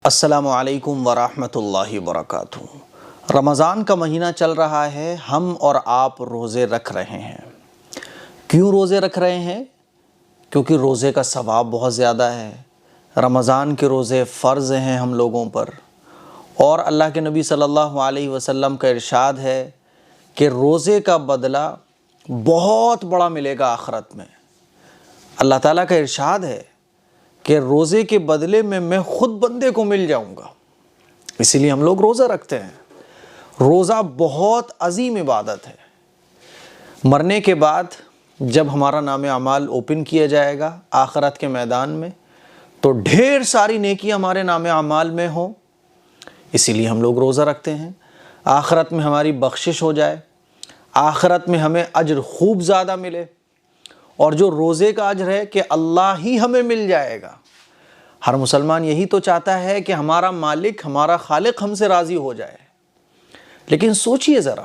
السلام علیکم ورحمۃ اللہ وبرکاتہ۔ رمضان کا مہینہ چل رہا ہے، ہم اور آپ روزے رکھ رہے ہیں۔ کیوں روزے رکھ رہے ہیں؟ کیونکہ روزے کا ثواب بہت زیادہ ہے۔ رمضان کے روزے فرض ہیں ہم لوگوں پر، اور اللہ کے نبی صلی اللہ علیہ وسلم کا ارشاد ہے کہ روزے کا بدلہ بہت بڑا ملے گا آخرت میں۔ اللہ تعالیٰ کا ارشاد ہے کہ روزے کے بدلے میں خود بندے کو مل جاؤں گا، اسی لیے ہم لوگ روزہ رکھتے ہیں۔ روزہ بہت عظیم عبادت ہے۔ مرنے کے بعد جب ہمارا نام اعمال اوپن کیا جائے گا آخرت کے میدان میں، تو ڈھیر ساری نیکی ہمارے نام اعمال میں ہوں، اسی لیے ہم لوگ روزہ رکھتے ہیں۔ آخرت میں ہماری بخشش ہو جائے، آخرت میں ہمیں اجر خوب زیادہ ملے، اور جو روزے کا اجر ہے کہ اللہ ہی ہمیں مل جائے گا۔ ہر مسلمان یہی تو چاہتا ہے کہ ہمارا مالک، ہمارا خالق ہم سے راضی ہو جائے۔ لیکن سوچئے ذرا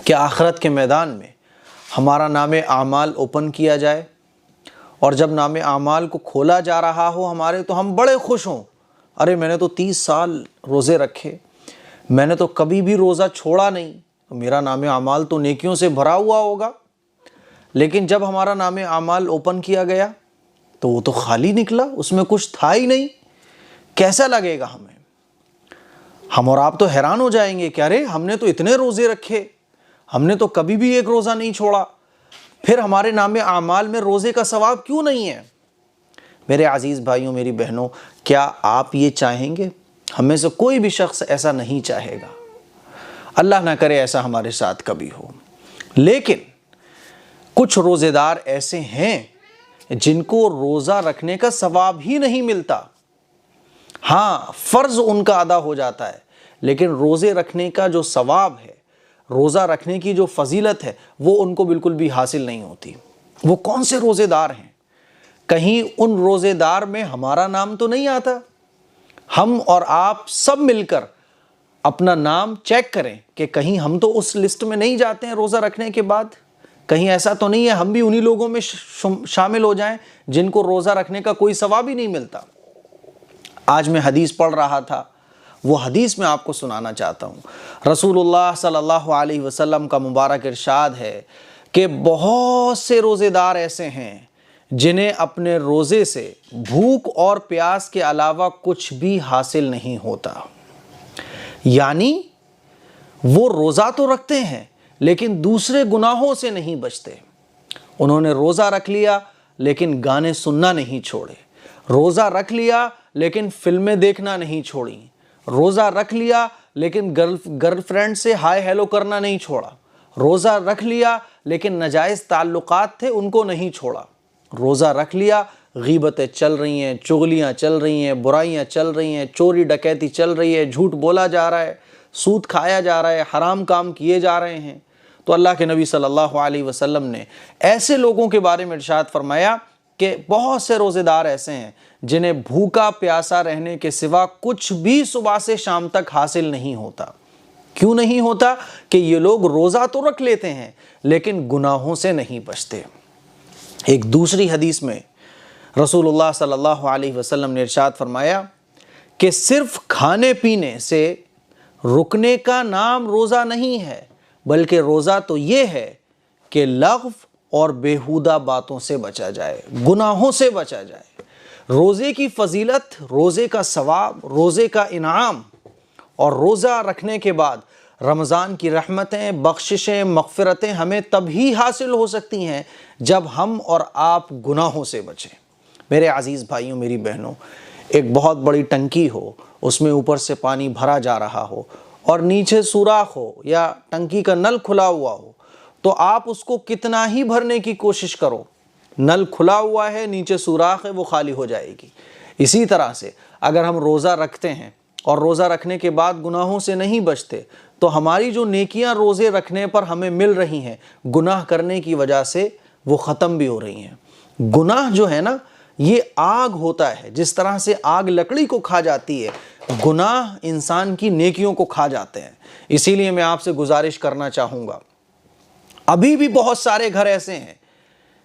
کہ آخرت کے میدان میں ہمارا نام اعمال اوپن کیا جائے، اور جب نام اعمال کو کھولا جا رہا ہو ہمارے، تو ہم بڑے خوش ہوں، ارے میں نے تو 30 سال روزے رکھے، میں نے تو کبھی بھی روزہ چھوڑا نہیں، میرا نام اعمال تو نیکیوں سے بھرا ہوا ہوگا۔ لیکن جب ہمارا نام اعمال اوپن کیا گیا تو وہ تو خالی نکلا، اس میں کچھ تھا ہی نہیں۔ کیسا لگے گا ہمیں؟ ہم اور آپ تو حیران ہو جائیں گے کہ ارے ہم نے تو اتنے روزے رکھے، ہم نے تو کبھی بھی ایک روزہ نہیں چھوڑا، پھر ہمارے نام اعمال میں روزے کا ثواب کیوں نہیں ہے؟ میرے عزیز بھائیوں، میری بہنوں، کیا آپ یہ چاہیں گے؟ ہم میں سے کوئی بھی شخص ایسا نہیں چاہے گا، اللہ نہ کرے ایسا ہمارے ساتھ کبھی ہو۔ لیکن کچھ روزے دار ایسے ہیں جن کو روزہ رکھنے کا ثواب ہی نہیں ملتا۔ ہاں، فرض ان کا ادا ہو جاتا ہے، لیکن روزے رکھنے کا جو ثواب ہے، روزہ رکھنے کی جو فضیلت ہے، وہ ان کو بالکل بھی حاصل نہیں ہوتی۔ وہ کون سے روزے دار ہیں؟ کہیں ان روزے دار میں ہمارا نام تو نہیں آتا؟ ہم اور آپ سب مل کر اپنا نام چیک کریں کہ کہیں ہم تو اس لسٹ میں نہیں جاتے ہیں روزہ رکھنے کے بعد؟ کہیں ایسا تو نہیں ہے ہم بھی انہی لوگوں میں شامل ہو جائیں جن کو روزہ رکھنے کا کوئی ثواب ہی نہیں ملتا؟ آج میں حدیث پڑھ رہا تھا، وہ حدیث میں آپ کو سنانا چاہتا ہوں۔ رسول اللہ صلی اللہ علیہ وسلم کا مبارک ارشاد ہے کہ بہت سے روزے دار ایسے ہیں جنہیں اپنے روزے سے بھوک اور پیاس کے علاوہ کچھ بھی حاصل نہیں ہوتا۔ یعنی وہ روزہ تو رکھتے ہیں لیکن دوسرے گناہوں سے نہیں بچتے۔ انہوں نے روزہ رکھ لیا لیکن گانے سننا نہیں چھوڑے، روزہ رکھ لیا لیکن فلمیں دیکھنا نہیں چھوڑیں، روزہ رکھ لیا لیکن گرل فرینڈ سے ہائے ہیلو کرنا نہیں چھوڑا، روزہ رکھ لیا لیکن ناجائز تعلقات تھے ان کو نہیں چھوڑا، روزہ رکھ لیا، غیبتیں چل رہی ہیں، چغلیاں چل رہی ہیں، برائیاں چل رہی ہیں، چوری ڈکیتی چل رہی ہے، جھوٹ بولا جا رہا ہے، سود کھایا جا رہا ہے، حرام کام کیے جا رہے ہیں۔ تو اللہ کے نبی صلی اللہ علیہ وسلم نے ایسے لوگوں کے بارے میں ارشاد فرمایا کہ بہت سے روزے دار ایسے ہیں جنہیں بھوکا پیاسا رہنے کے سوا کچھ بھی صبح سے شام تک حاصل نہیں ہوتا۔ کیوں نہیں ہوتا؟ کہ یہ لوگ روزہ تو رکھ لیتے ہیں لیکن گناہوں سے نہیں بچتے۔ ایک دوسری حدیث میں رسول اللہ صلی اللہ علیہ وسلم نے ارشاد فرمایا کہ صرف کھانے پینے سے رکنے کا نام روزہ نہیں ہے، بلکہ روزہ تو یہ ہے کہ لغو اور بیہودہ باتوں سے بچا جائے، گناہوں سے بچا جائے۔ روزے کی فضیلت، روزے کا ثواب، روزے کا انعام، اور روزہ رکھنے کے بعد رمضان کی رحمتیں، بخششیں، مغفرتیں ہمیں تب ہی حاصل ہو سکتی ہیں جب ہم اور آپ گناہوں سے بچیں۔ میرے عزیز بھائیوں، میری بہنوں، ایک بہت بڑی ٹنکی ہو، اس میں اوپر سے پانی بھرا جا رہا ہو اور نیچے سوراخ ہو یا ٹنکی کا نل کھلا ہوا ہو، تو آپ اس کو کتنا ہی بھرنے کی کوشش کرو، نل کھلا ہوا ہے، نیچے سوراخ ہے، وہ خالی ہو جائے گی۔ اسی طرح سے اگر ہم روزہ رکھتے ہیں اور روزہ رکھنے کے بعد گناہوں سے نہیں بچتے، تو ہماری جو نیکیاں روزے رکھنے پر ہمیں مل رہی ہیں، گناہ کرنے کی وجہ سے وہ ختم بھی ہو رہی ہیں۔ گناہ جو ہے نا، یہ آگ ہوتا ہے، جس طرح سے آگ لکڑی کو کھا جاتی ہے، گناہ انسان کی نیکیوں کو کھا جاتے ہیں۔ اسی لیے میں آپ سے گزارش کرنا چاہوں گا، ابھی بھی بہت سارے گھر ایسے ہیں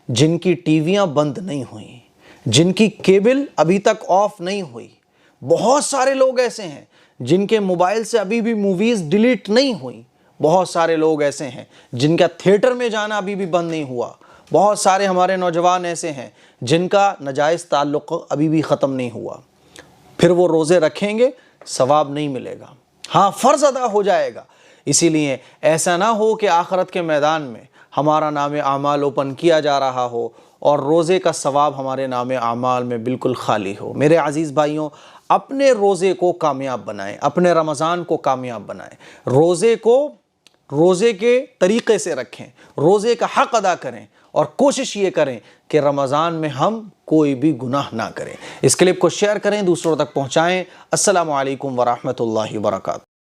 جن کی ٹی ویاں بند نہیں ہوئیں، جن کی کیبل ابھی تک آف نہیں ہوئی، بہت سارے لوگ ایسے ہیں جن کے موبائل سے ابھی بھی موویز ڈیلیٹ نہیں ہوئی، بہت سارے لوگ ایسے ہیں جن کا تھیٹر میں جانا ابھی بھی بند نہیں ہوا، بہت سارے ہمارے نوجوان ایسے ہیں جن کا ناجائز تعلق ابھی بھی ختم نہیں ہوا۔ پھر وہ روزے رکھیں گے، ثواب نہیں ملے گا، ہاں فرض ادا ہو جائے گا۔ اسی لیے ایسا نہ ہو کہ آخرت کے میدان میں ہمارا نام اعمال اوپن کیا جا رہا ہو اور روزے کا ثواب ہمارے نام اعمال میں بالکل خالی ہو۔ میرے عزیز بھائیوں، اپنے روزے کو کامیاب بنائیں، اپنے رمضان کو کامیاب بنائیں، روزے کے طریقے سے رکھیں، روزے کا حق ادا کریں اور کوشش یہ کریں کہ رمضان میں ہم کوئی بھی گناہ نہ کریں۔ اس کلپ کو شیئر کریں، دوسروں تک پہنچائیں۔ السلام علیکم ورحمۃ اللہ وبرکاتہ۔